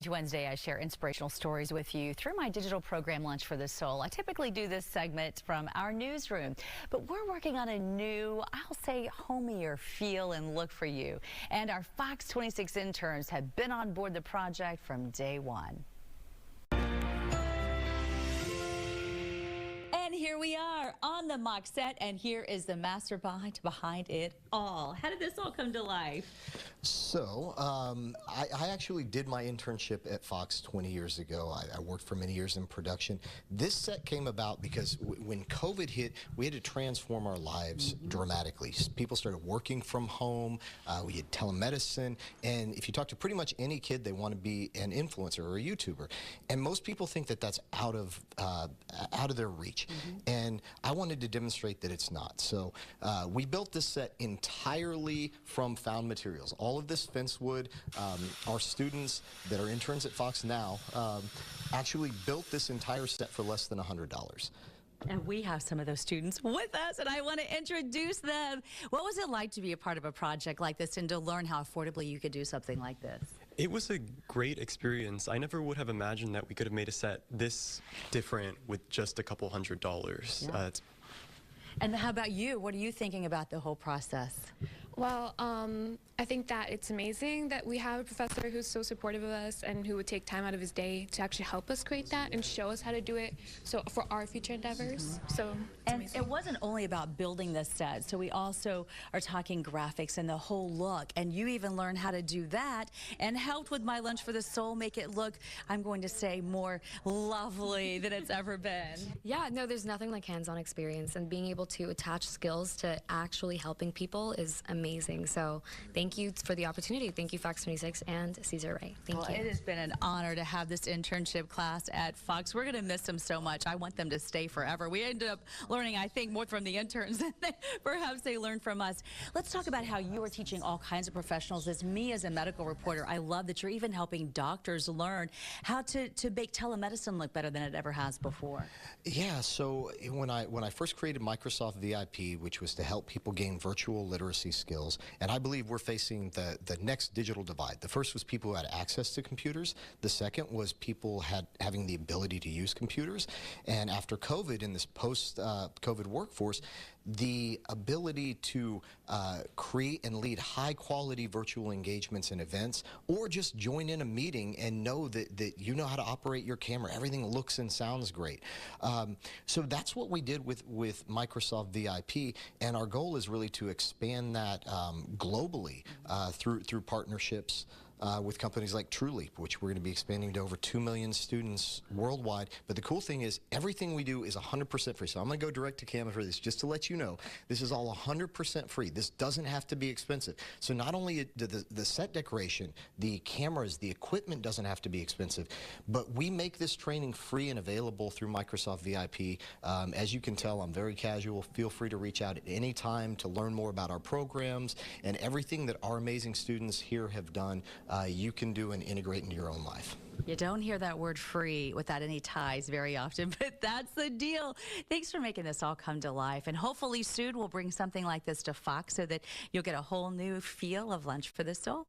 Each Wednesday, I share inspirational stories with you through my digital program, Lunch for the Soul. I typically do this segment from our newsroom, but we're working on a new, I'll say, homier feel and look for you. And our Fox 26 interns have been on board the project from day one. And here we are on the mock set, and here is the mastermind behind it all. How did this all come to life? So, I actually did my internship at Fox 20 years ago. I worked for many years in production. This set came about because when COVID hit, we had to transform our lives dramatically. People started working from home. We had telemedicine, and if you talk to pretty much any kid, they want to be an influencer or a YouTuber. And most people think that that's out of their reach. And I wanted to demonstrate that it's not. So we built this set entirely from found materials. All of this fence wood, our students that are interns at Fox now actually built this entire set for less than $100. And we have some of those students with us, and I want to introduce them. What was it like to be a part of a project like this and to learn how affordably you could do something like this? It was a great experience. I never would have imagined that we could have made a set this different with just a couple $100. Yeah. And how about you? What are you thinking about the whole process? Well, I think that it's amazing that we have a professor who's so supportive of us and who would take time out of his day to actually help us create that and show us how to do it so for our future endeavors. So it's amazing. It wasn't only about building the set, so we also are talking graphics and the whole look, and you even learned how to do that and helped with my Lunch for the Soul make it look, I'm going to say, more lovely than it's ever been. Yeah, no, there's nothing like hands-on experience, and being able to attach skills to actually helping people is amazing. So thank you for the opportunity. Thank you, Fox 26 and Cesare Wright. Thank you. It has been an honor to have this internship class at Fox. We're going to miss them so much. I want them to stay forever. We ended up learning, I think, more from the interns than perhaps they learned from us. Let's talk about how you are teaching all kinds of professionals. As me as a medical reporter, I love that you're even helping doctors learn how to make telemedicine look better than it ever has before. Yeah, so when I first created Microsoft VIP, which was to help people gain virtual literacy skills, and I believe we're facing the next digital divide. The first was people who had access to computers. The second was people having the ability to use computers. And after COVID, in this post-COVID workforce, the ability to create and lead high-quality virtual engagements and events, or just join in a meeting and know that you know how to operate your camera. Everything looks and sounds great. So that's what we did with Microsoft VIP, and our goal is really to expand that globally through partnerships with companies like TrueLeap, which we're going to be expanding to over 2 million students worldwide. But the cool thing is everything we do is 100% free. So I'm going to go direct to camera for this just to let you know this is all 100% free. This doesn't have to be expensive. So not only the set decoration, the cameras, the equipment doesn't have to be expensive, but we make this training free and available through Microsoft VIP. As you can tell, I'm very casual. Feel free to reach out at any time to learn more about our programs and everything that our amazing students here have done. You can do and integrate into your own life. You don't hear that word free without any ties very often, but that's the deal. Thanks for making this all come to life, and hopefully soon we'll bring something like this to Fox so that you'll get a whole new feel of Lunch for the Soul.